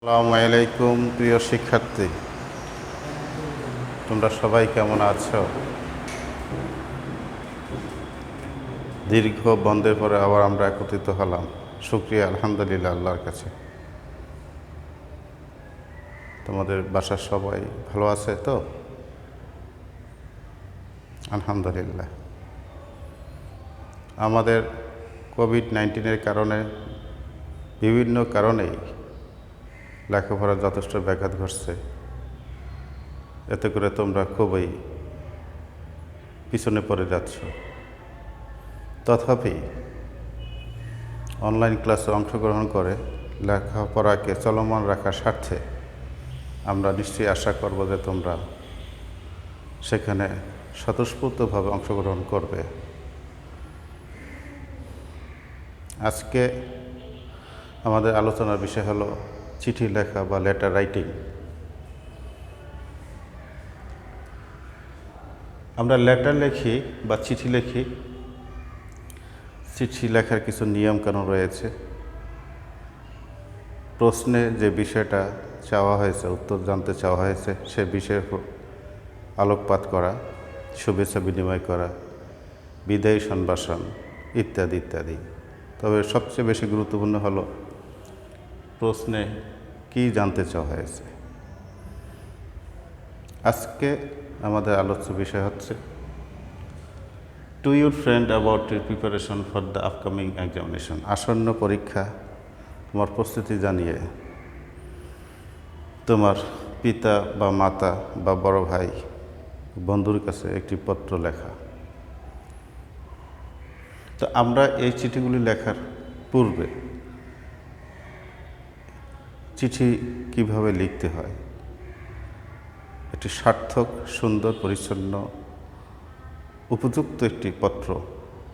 আসসালামু আলাইকুম প্রিয় শিক্ষার্থী, তোমরা সবাই কেমন আছো? দীর্ঘ বন্ধের পরে আবার আমরা একত্রিত হলাম। শুকরিয়া আলহামদুলিল্লাহ আল্লাহর কাছে। তোমাদের বাসার সবাই ভালো আছে তো? আলহামদুলিল্লাহ। আমাদের কোভিড-19-এর কারণে বিভিন্ন কারণেই লেখাপড়ার যথেষ্ট ব্যাঘাত ঘটছে। এতে করে তোমরা খুবই পিছনে পড়ে যাচ্ছ। তথাপি অনলাইন ক্লাসে অংশগ্রহণ করে লেখাপড়াকে চলমান রাখার স্বার্থে আমরা নিশ্চয়ই আশা করব যে তোমরা সেখানে স্বতঃস্ফূর্তভাবে অংশগ্রহণ করবে। আজকে আমাদের আলোচনার বিষয় হলো চিঠি লেখা বা লেটার রাইটিং। আমরা লেটার লিখি বা চিঠি লিখি। চিঠি লেখার কিছু নিয়মকানুন রয়েছে। প্রশ্নে যে বিষয়টা চাওয়া হয়েছে, উত্তর জানতে চাওয়া হয়েছে, সে বিষয়ে আলোকপাত করা, শুভেচ্ছা বিনিময় করা, বিদায়ী সম্ভাষণ ইত্যাদি ইত্যাদি। তবে সবচেয়ে বেশি গুরুত্বপূর্ণ হলো প্রশ্নে কী জানতে চাওয়া হয়েছে। আজকে আমাদের আলোচ্য বিষয় হচ্ছে two your friend about your preparation for the upcoming examination. আসন্ন পরীক্ষা তোমার প্রস্তুতি জানিয়ে তোমার পিতা বা মাতা বা বড় ভাই বন্ধুর কাছে একটি পত্র লেখা। তো আমরা এই চিঠিগুলি লেখার পূর্বে চিঠি কিভাবে লিখতে হয়, একটি সার্থক, সুন্দর, পরিচ্ছন্ন, উপযুক্ত একটি পত্র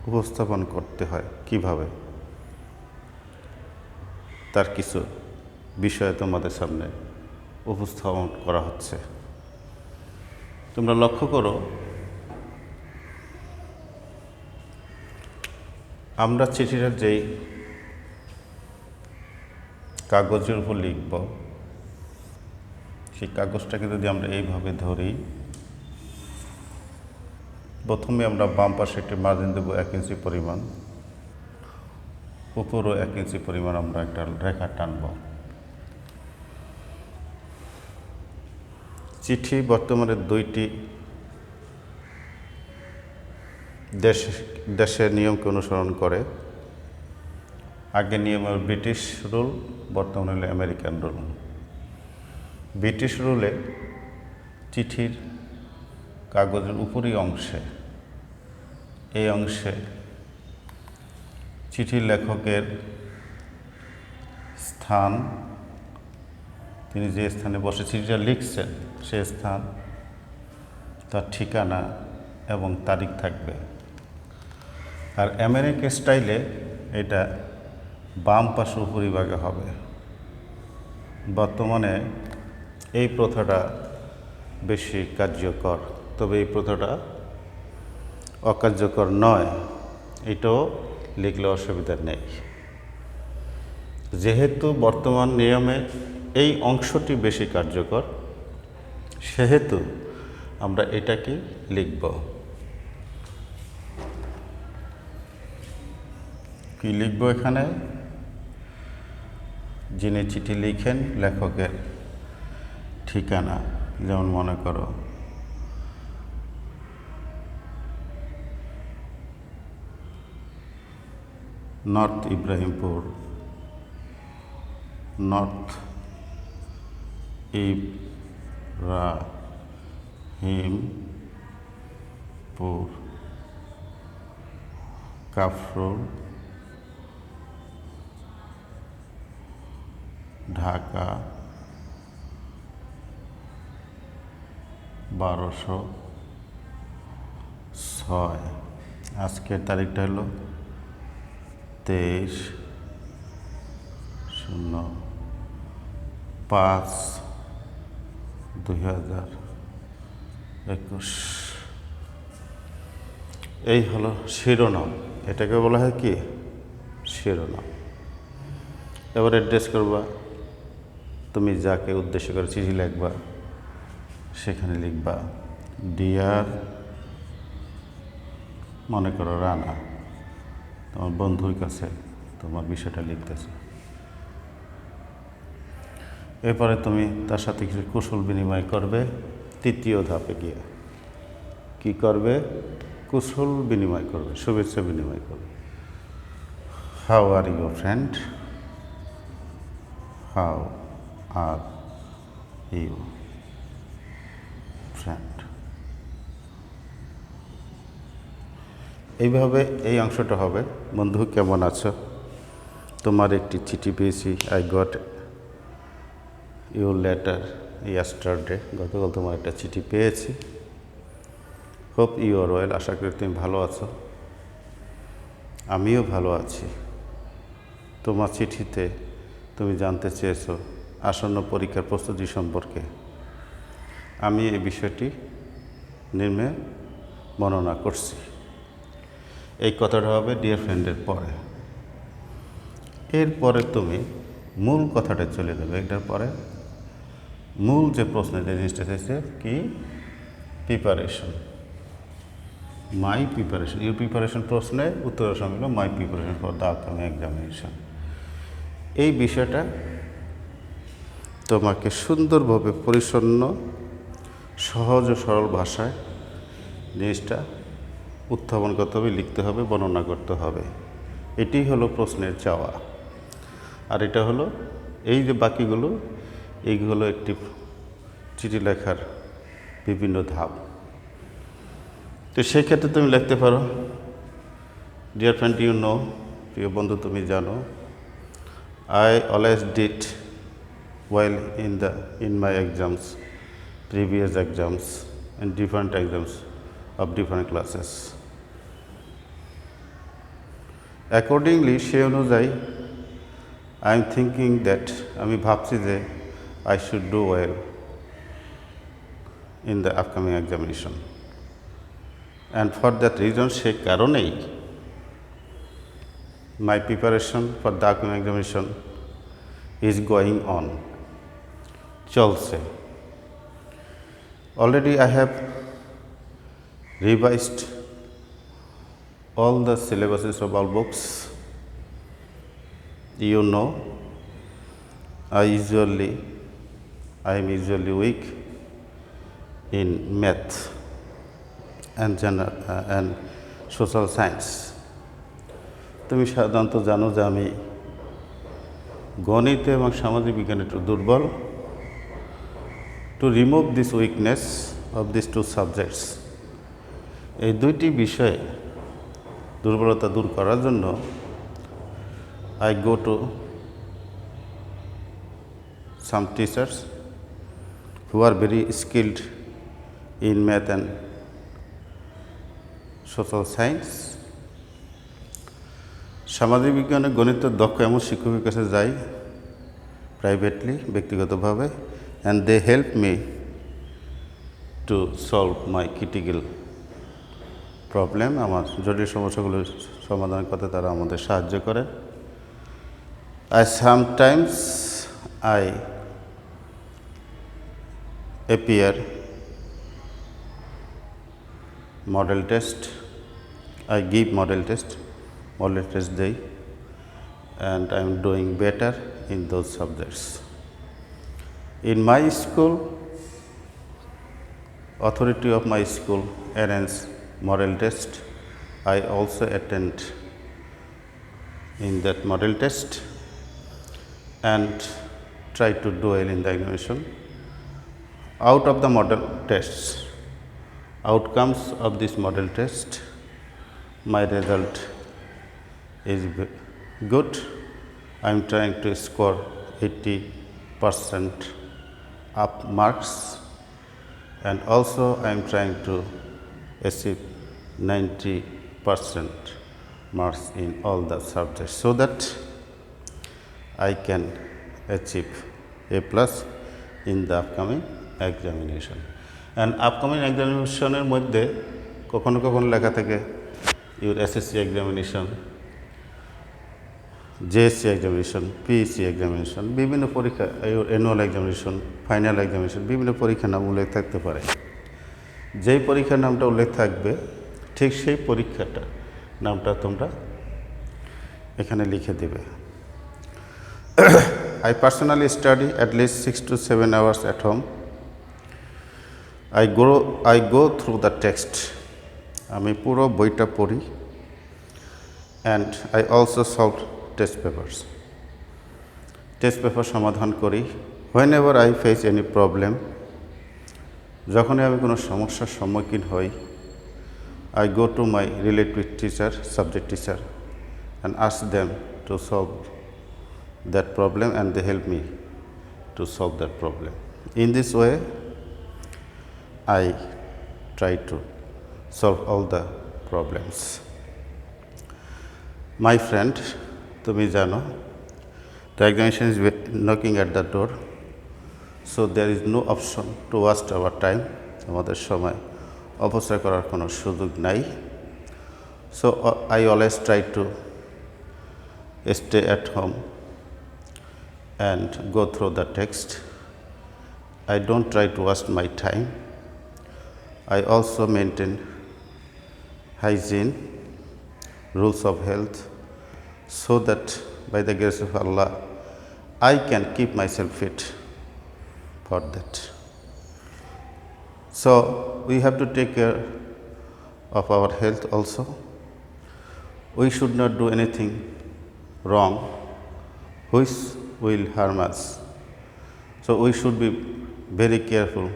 উপস্থাপন করতে হয় কিভাবে, তার কিছু বিষয় তোমাদের সামনে উপস্থাপন করা হচ্ছে। তোমরা লক্ষ্য করো, আমরা চিঠিটার যেই কাগজের উপর লিখব, সেই কাগজটাকে যদি আমরা এইভাবে ধরি, প্রথমে আমরা বাম পাশে একটি মার্জিন দেবো 1 ইঞ্চি পরিমাণ, উপরও 1 ইঞ্চি পরিমাণ আমরা একটা রেখা টানব। চিঠি বর্তমানে 2টি দেশের নিয়মকে অনুসরণ করে। আগে নিয়ম হল ব্রিটিশ রুল, বর্তমানে হলো আমেরিকান রুল। ব্রিটিশ রুলে চিঠির কাগজের উপরি অংশে, এই অংশে চিঠির লেখকের স্থান, তিনি যে স্থানে বসে চিঠিটা লিখছেন সে স্থান, তার ঠিকানা এবং তারিখ থাকবে। আর আমেরিকান স্টাইলে এটা বাম পাশে উপরিভাগে হবে। বর্তমানে এই প্রথাটা বেশি কার্যকর, তবে এই প্রথাটা অকার্যকর নয়, এটাও লিখলে অসুবিধা নেই। যেহেতু বর্তমান নিয়মে এই অংশটি বেশি কার্যকর, সেহেতু আমরা এটাকে লিখব। কি লিখব এখানে? যিনি চিঠি লিখেন লেখকের ঠিকানা, যেমন মনে করো নর্থ ইব্রাহিমপুর, নর্থ ইব্রাহিমপুর, কাফরুল, ঢাকা 1206। আজকের তারিখটা হলো 23/05/2021। এই হলো শিরোনাম। এটাকে বলা হয় কি? শিরোনাম। এবার অ্যাড্রেস করবা তুমি যাকে উদ্দেশ্য করে চিঠি লিখবা সেখানে লিখবা ডিয়ার, মনে করো রানা, তোমার বন্ধুর কাছে তোমার বিষয়টা লিখতেছে। এরপরে তুমি তার সাথে কিছু কুশল বিনিময় করবে। তৃতীয় ধাপে গিয়ে কি করবে? কুশল বিনিময় করবে, শুভেচ্ছা বিনিময় করবে। How are you friend? How are you friend? এইভাবে এই অংশটা হবে, বন্ধু কেমন আছো, তোমার একটি চিঠি পেয়েছি, I got your letter yesterday, গতকাল তোমার একটা চিঠি পেয়েছি। হোপ ইউ আর ওয়েল, আশা করি তুমি ভালো আছো। আমিও ভালো আছি। তোমার চিঠিতে তুমি জানতে চেয়েছো আসন্ন পরীক্ষার প্রস্তুতি সম্পর্কে। আমি এই বিষয়টি নিম্নে বর্ণনা করছি। এই কথাটা হবে ডিয়ার ফ্রেন্ডের পরে। এরপরে তুমি মূল কথাটা চলে যাবে। এটার পরে মূল যে প্রশ্ন, যে জিনিসটা চাইছে কি? Preparation, my preparation. Your preparation প্রশ্নে উত্তরের সঙ্গে হলো my preparation for the upcoming examination. এই বিষয়টা তোমাকে সুন্দরভাবে পরিচ্ছন্ন, সহজ ও সরল ভাষায় জিনিসটা উত্থাপন করতে হবে, লিখতে হবে, বর্ণনা করতে হবে। এটি হলো প্রশ্নের চাওয়া। আর এটা হলো এই যে বাকিগুলো, এইগুলো একটি চিঠি লেখার বিভিন্ন ধাপ। তো সেই ক্ষেত্রে তুমি লিখতে পারো ডিয়ার ফ্রেন্ড, ইউ নো, প্রিয় বন্ধু তুমি জানো, I always did well in my exams, previous exams and different exams of different classes. Accordingly, সেই অনুযায়ী I am thinking that, আমি ভাবছি যে I should do well in the upcoming examination. And for that reason, সেই কারণেই my preparation for the upcoming examination is going on, চলছে। Already I have revised all the syllabuses of all books. You know, I am usually weak in math and social science. তুমি সাধারণত জানো যে আমি গণিত এবং সামাজিক বিজ্ঞানে একটু দুর্বল। To remove this weakness of these two subjects, এই দুইটি বিষয়ে দুর্বলতা দূর করার জন্য I go to some teachers who are very skilled in math and social science. সামাজিক বিজ্ঞানে গণিতের দক্ষ এমন শিক্ষকের কাছে যাই প্রাইভেটলি, ব্যক্তিগতভাবে, and they help me to solve my critical problem. আমার জটিল সমস্যাগুলো সমাধান করতে তারা আমাদের সাহায্য করে। Sometimes I appear model test, I give model test day, and I am doing better in those subjects. In my school, authority of my school arranges model test. I also attend in that model test and try to do well in the examination. Out of the model tests, outcomes of this model test, my result is good. I am trying to score 80% up marks, and also I am trying to achieve 90% marks in all the subjects, so that I can achieve A+ in the upcoming examination. And upcoming examination এর মধ্যে কখনো কখনো লেখা থাকে your SSC examination JSC examination, PSC examination, বিভিন্ন পরীক্ষা, annual examination, final examination, বিভিন্ন পরীক্ষার নাম উল্লেখ থাকতে পারে। যেই পরীক্ষার নামটা উল্লেখ থাকবে ঠিক সেই পরীক্ষাটা নামটা তোমরা এখানে লিখে দেবে। I personally study at least 6 to 7 hours at home. I go through the text. আমি পুরো বইটা পড়ি। And I also solve test papers. Test paper সমাধান করি। Whenever I face any problem, যখনই আমি কোনো সমস্যার সম্মুখীন হই, I go to my relative teacher, subject teacher, and ask them to solve that problem, and they help me to solve that problem. In this way, I try to solve all the problems. My friend, তুমি জানো, the examination is knocking at the door, so there is no option to waste our time. আমাদের সময় অপচয় করার কোনো সুযোগ নাই। So I always try to stay at home and go through the text. I don't try to waste my time. I also maintain hygiene, rules of health, so that by the grace of Allah, I can keep myself fit for that. So we have to take care of our health also. We should not do anything wrong which will harm us. So we should be very careful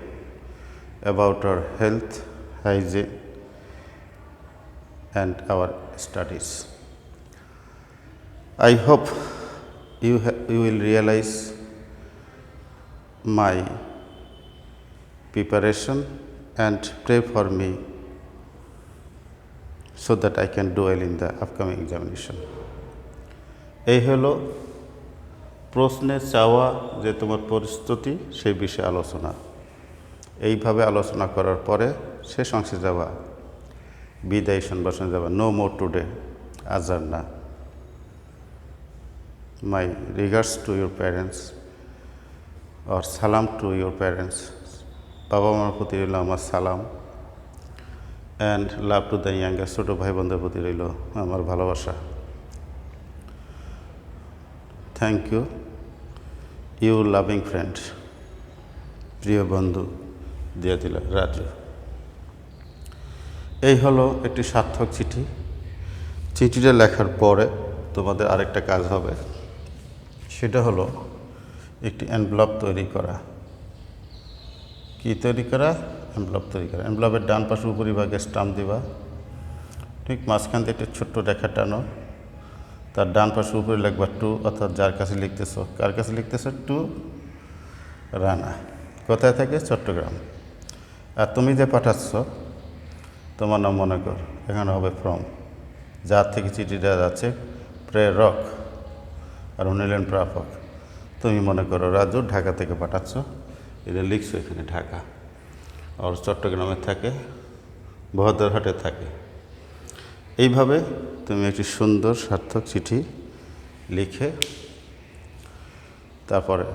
about our health, hygiene, and our studies. I hope you will realize my preparation and pray for me so that I can do well in the upcoming examination. এই হলো প্রশ্নে চাওয়া যে তোমার প্রস্তুতি সেই বিষয়ে আলোচনা। এইভাবে আলোচনা করার পরে শেষ অংশে যাওয়া, বিদায় সম্ভাষণে যাওয়া, নো মোর টুডে, আজ আর না। My regards to your parents, or salam to your parents. বাবা মার প্রতি রইল আমার সালাম, and love to the younger, ছোটো ভাই বোনদের প্রতি রইল আমার ভালোবাসা। Thank you, you loving friend, প্রিয় বন্ধু দিয়ে দিল রাজু। এই হলো একটি সার্থক চিঠি। চিঠিটা লেখার পরে তোমাদের আরেকটা কাজ হবে, সেটা হলো একটি এনভেলপ তৈরি করা। কি তৈরি করা? এনভেলপ তৈরি করা। এনভেলপের ডান পাশে উপরিভাগে স্টাম্প দিবা, ঠিক মাঝখান থেকে একটা ছোট্ট রেখা টানো, তার ডান পাশে উপরে লিখবা টু, অর্থাৎ যার কাছে লিখতেছো। কার কাছে লিখতেছো? টু রানা। কোথায় থাকে? চট্টগ্রাম। আর তুমি যে পাঠাচ্ছ তোমার নাম মনে কর, এখানে হবে ফ্রম, যার থেকে চিঠিটা যাচ্ছে প্রেরক, আর উনি হলেন প্রাপক। তুমি মনে করো রাজু ঢাকা থেকে পাঠাচ্ছ, এটা লিখছো এখানে ঢাকা, আর চট্টগ্রামে থাকে, বহদ্দারহাটে থাকে। এইভাবে তুমি একটি সুন্দর সার্থক চিঠি লিখে তারপরে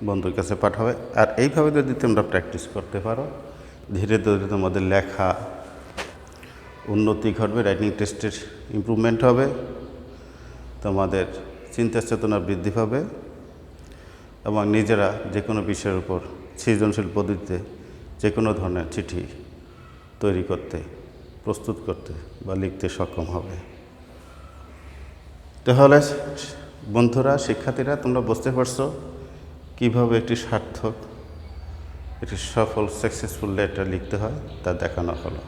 বন্ধুর কাছে পাঠাবে। আর এইভাবে যদি তোমরা প্র্যাকটিস করতে পারো, ধীরে ধীরে তোমাদের লেখা উন্নতি ঘটবে, রাইটিং টেস্টের ইমপ্রুভমেন্ট হবে, তোমাদের চিন্তা চেতনা বৃদ্ধি পাবে, এবং নিজেরা যে কোনো বিষয়ের উপর সৃজনশীল পদ্ধতিতে যে কোনো ধরনের চিঠি তৈরি করতে, প্রস্তুত করতে বা লিখতে সক্ষম হবে। তাহলে বন্ধুরা, শিক্ষার্থীরা, তোমরা বুঝতে পারছো কীভাবে একটি সার্থক, একটি সফল, সাকসেসফুল লেটার লিখতে হয়, তা দেখানো হলো।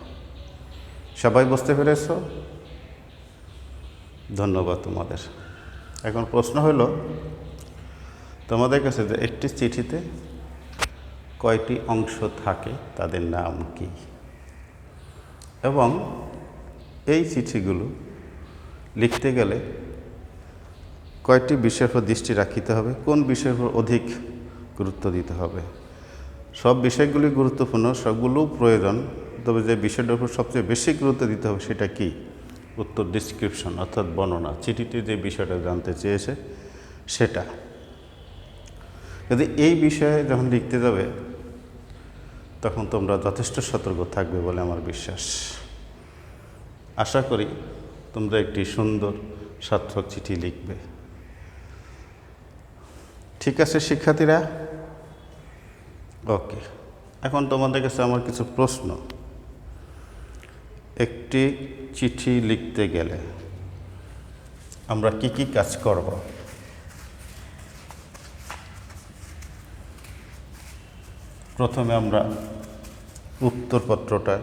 সবাই বুঝতে পেরেছ? ধন্যবাদ তোমাদের। এখন প্রশ্ন হলো তোমাদের কাছে যে একটি চিঠিতে কয়টি অংশ থাকে, তাদের নাম কি, এবং এই চিঠিগুলো লিখতে গেলে কয়টি বিষয়ের উপর দৃষ্টি রাখিতে হবে, কোন বিষয়ের উপর অধিক গুরুত্ব দিতে হবে। সব বিষয়গুলি গুরুত্বপূর্ণ, সবগুলো প্রয়োজন, তবে যে বিষয়টার উপর সবচেয়ে বেশি গুরুত্ব দিতে হবে সেটা কি, উত্তর ডিসক্রিপশন অর্থাৎ বর্ণনা, চিঠিটি যে বিষয়টা জানতে চেয়েছে সেটা। যদি এই বিষয়ে যখন লিখতে যাবে তখন তোমরা যথেষ্ট সতর্ক থাকবে বলে আমার বিশ্বাস। আশা করি তোমরা একটি সুন্দর সার্থক চিঠি লিখবে। ঠিক আছে শিক্ষার্থীরা? ওকে, এখন তোমাদের কাছে আমার কিছু প্রশ্ন। একটি চিঠি লিখতে গেলে আমরা কি কি কাজ করব? প্রথমে আমরা উত্তরপত্রটা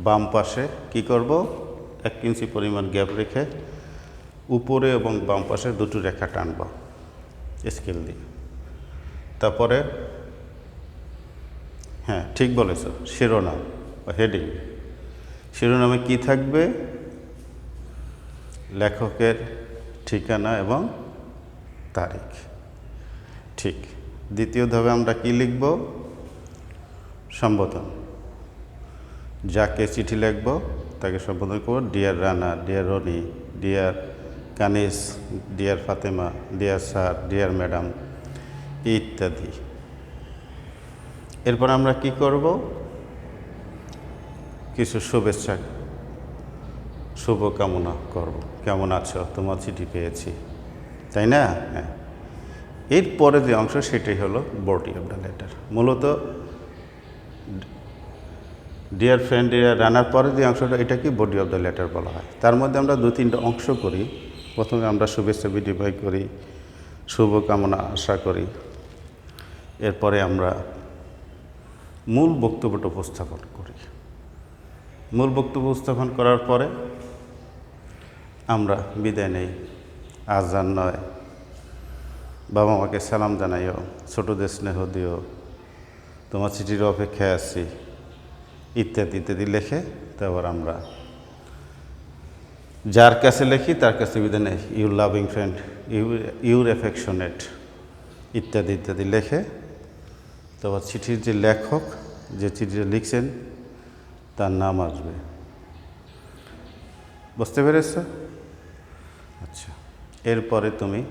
বাম পাশে কি করব, 1 ইঞ্চি পরিমাণ গ্যাপ রেখে উপরে এবং বাম পাশে দুটো রেখা টানব স্কেল দিয়ে। তারপরে হ্যাঁ ঠিক বলেছ, শিরোনাম বা হেডিং। শিরোনামে কি থাকবে? লেখকের ঠিকানা এবং তারিখ। ঠিক। দ্বিতীয় ধাপে আমরা কি লিখব? সম্বোধন। যাকে চিঠি লিখব তাকে সম্বোধন করব dear Rana, dear Roni, dear Kanis, dear Fatema, dear sir, dear madam ইত্যাদি। এরপর আমরা কি করব? কিছু শুভেচ্ছা, শুভকামনা করব। কেমন আছো, তোমার চিঠি পেয়েছি, তাই না? হ্যাঁ। এরপরে যে অংশ সেটাই হলো বডি অফ দ্য লেটার। মূলত ডিয়ার ফ্রেন্ড, ডিয়ার রানার পরে যে অংশটা এটা কি বডি অফ দ্য লেটার বলা হয়। তার মধ্যে আমরা 2-3টা অংশ করি। প্রথমে আমরা শুভেচ্ছা বিনিময় করি, শুভকামনা আশা করি। এরপরে আমরা মূল বক্তব্যটা উপস্থাপন করি। মূল বক্তব্য উপস্থাপন করার পরে আমরা বিদায় নেই। আজান নয়, বাবা মাকে সালাম জানাইও, ছোটদের স্নেহ দিও, তোমার চিঠির অপেক্ষায় আছি ইত্যাদি ইত্যাদি লেখে তারপর আমরা যার কাছে লিখি তার কাছে বিদায় নেই। Your loving friend, your affectionate ইত্যাদি ইত্যাদি লেখে তারপর চিঠির যে লেখক যে চিঠিটা লিখছেন তার নাম আসবে। বুঝতে পেরেছ? আচ্ছা, এরপরে তুমি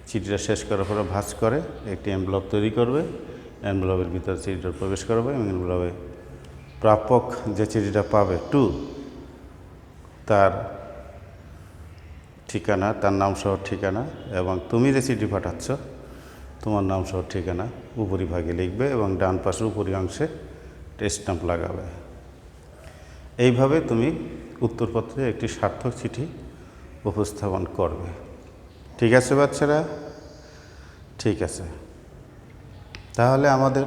চিঠিটা শেষ করার পরে ভাঁজ করে একটি এনভেলপ তৈরি করবে। এনভেলপের ভিতরে চিঠিটা প্রবেশ করবে এবং এনভেলপে প্রাপক যে চিঠিটা পাবে তার ঠিকানা, তার নাম সহ ঠিকানা এবং তুমি যে চিঠি পাঠাচ্ছ তোমার নাম সহ ঠিকানা উপরিভাগে লিখবে এবং ডান পাশের উপরি অংশে স্ট্যাম্প লাগাবে। এইভাবে তুমি উত্তরপত্রে একটি সার্থক চিঠি উপস্থাপন করবে। ঠিক আছে বাচ্চারা? ঠিক আছে। তাহলে আমাদের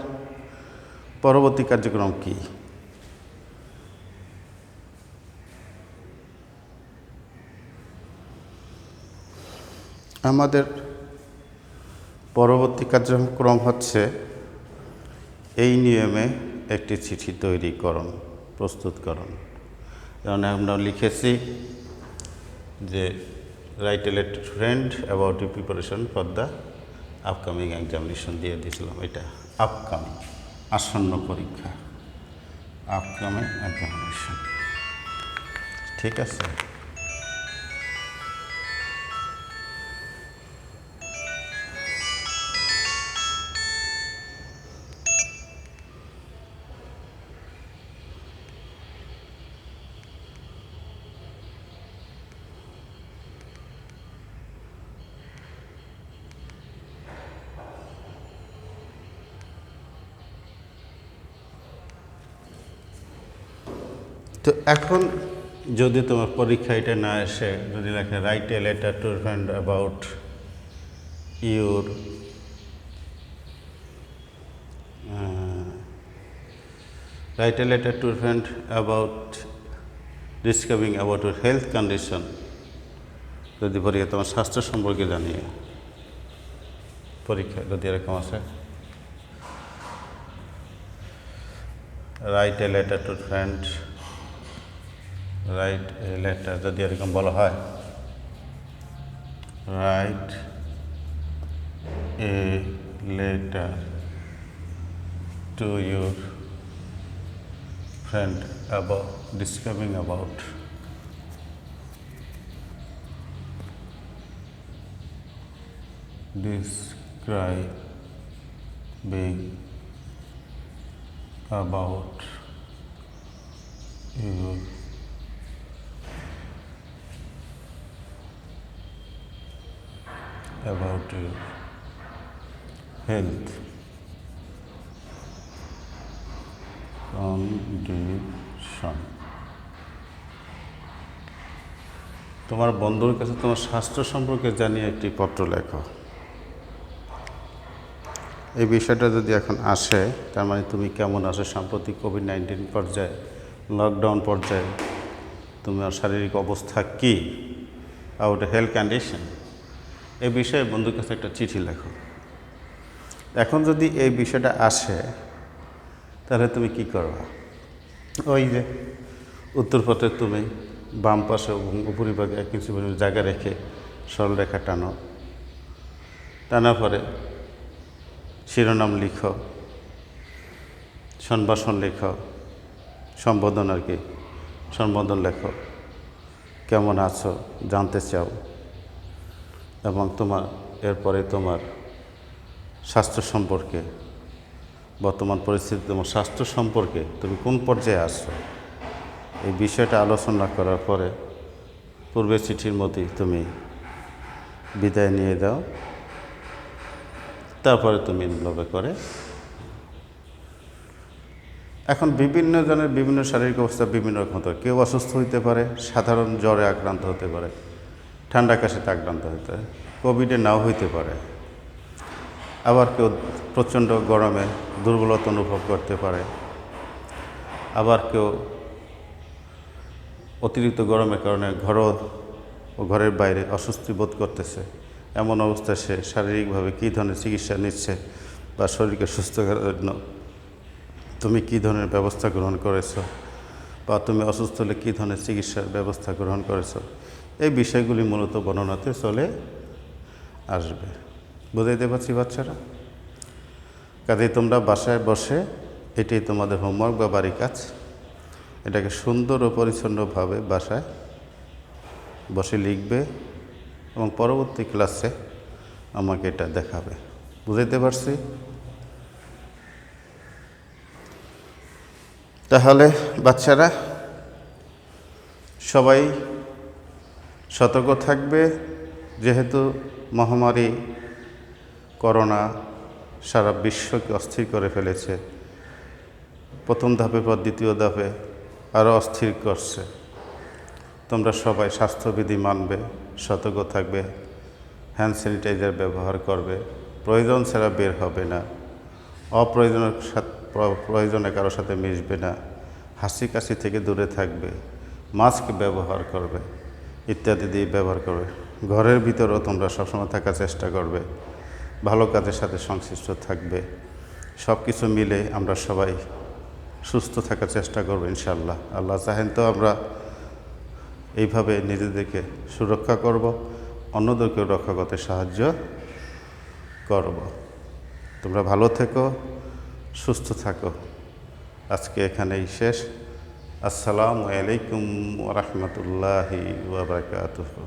পরবর্তী কার্যক্রম কি? আমাদের পরবর্তী কার্যক্রম হচ্ছে এই নিয়মে একটি চিঠি তৈরিকরণ, প্রস্তুতকরণ। যেমন আমরা লিখেছি যে right a letter to friend about your preparation for the upcoming examination দিয়ে দিয়েছিলাম। এটা আপকামিং, আসন্ন পরীক্ষা, আপকামিং এক্সামিনেশন। ঠিক আছে? তো এখন যদি তোমার পরীক্ষা এটা না এসে যদি লেখে write a letter to friend about your write a letter to friend about discovering about your health condition, যদি পরীক্ষা তোমার স্বাস্থ্য সম্পর্কে জানিয়ে পরীক্ষা যদি এরকম আসে, write a letter to friend, write a letter যদি এরকম বলা হয়, write a letter to your friend about discovering about describing about your health condition। তোমার বন্ধুর কাছে তোমার স্বাস্থ্য সম্পর্কে জানিয়ে একটি পত্র লেখো। এই বিষয়টা যদি এখন আসে, তার মানে তুমি কেমন আছো সাম্প্রতিক কোভিড-19 পর্যায়ে, লকডাউন পর্যায়ে তোমার শারীরিক অবস্থা কী, আউট হেলথ কন্ডিশন, এই বিষয়ে বন্ধুর কাছে একটা চিঠি লেখো। এখন যদি এই বিষয়টা আসে, তাহলে তুমি কি করবা? ওই যে উত্তরপথে তুমি বাম পাশে এবং উপরিভাগে 1 ইঞ্চি পরিমাণ জায়গা রেখে সরলরেখা টানো, টানার পরে শিরোনাম লিখো, সম্ভাষণ লেখো, সম্বোধন আর কি, সম্বোধন লেখো, কেমন আছো জানতে চাও, এবং এরপরে তোমার স্বাস্থ্য সম্পর্কে, বর্তমান পরিস্থিতি তোমার স্বাস্থ্য সম্পর্কে তুমি কোন পর্যায়ে আছো, এই বিষয়টা আলোচনা করার পরে পূর্বের চিঠির মতোই তুমি বিদায় নিয়ে দাও। তারপরে তুমি এভাবে করে। এখন বিভিন্ন জনের বিভিন্ন শারীরিক অবস্থা বিভিন্ন রকম হতে পারে। কেউ অসুস্থ হইতে পারে, সাধারণ জ্বরে আক্রান্ত হতে পারে, ঠান্ডা কাশিতে আক্রান্ত হতে পারে, কোভিডে নাও হইতে পারে। আবার কেউ প্রচণ্ড গরমে দুর্বলতা অনুভব করতে পারে, আবার কেউ অতিরিক্ত গরমের কারণে ঘরের বাইরে অস্বস্তি বোধ করতেছে। এমন অবস্থায় সে শারীরিকভাবে কী ধরনের চিকিৎসা নিচ্ছে বা শরীরকে সুস্থ করার জন্য তুমি কী ধরনের ব্যবস্থা গ্রহণ করেছো, বা তুমি অসুস্থ হলে কী ধরনের চিকিৎসার ব্যবস্থা গ্রহণ করেছো, এই বিষয়গুলি মূলত বর্ণনাতে চলে আসবে। বুঝাইতে পারছি বাচ্চারা? কাজেই তোমরা বাসায় বসে, এটাই তোমাদের হোমওয়ার্ক বা বাড়ি কাজ, এটাকে সুন্দর ও পরিচ্ছন্নভাবে বাসায় বসে লিখবে এবং পরবর্তী ক্লাসে আমাকে এটা দেখাবে। বুঝাইতে পারছি? তাহলে বাচ্চারা সবাই সতর্ক থাকবে, যেহেতু মহামারী করোনা সারা বিশ্বকে অস্থির করে ফেলেছে। প্রথম ধাপের পর দ্বিতীয় ধাপে আরও অস্থির করছে। তোমরা সবাই স্বাস্থ্যবিধি মানবে, সতর্ক থাকবে, হ্যান্ড স্যানিটাইজার ব্যবহার করবে, প্রয়োজন ছাড়া বের হবে না, প্রয়োজনে কারোর সাথে মিশবে না, হাসি কাশি থেকে দূরে থাকবে, মাস্ক ব্যবহার করবে ইত্যাদি দিয়ে ব্যবহার করবে। ঘরের ভিতরেও তোমরা সবসময় থাকার চেষ্টা করবে, ভালো কাজের সাথে সংশ্লিষ্ট থাকবে। সব কিছু মিলে আমরা সবাই সুস্থ থাকার চেষ্টা করবো ইনশাআল্লাহ। আল্লাহ চাহেন তো আমরা এইভাবে নিজেদেরকে সুরক্ষা করব, অন্যদেরকেও রক্ষা করতে সাহায্য করব। তোমরা ভালো থেকো, সুস্থ থাকো। আজকে এখানেই শেষ। আসসালামু আলাইকুম ওয়া রাহমাতুল্লাহি ওয়া বারাকাতুহু।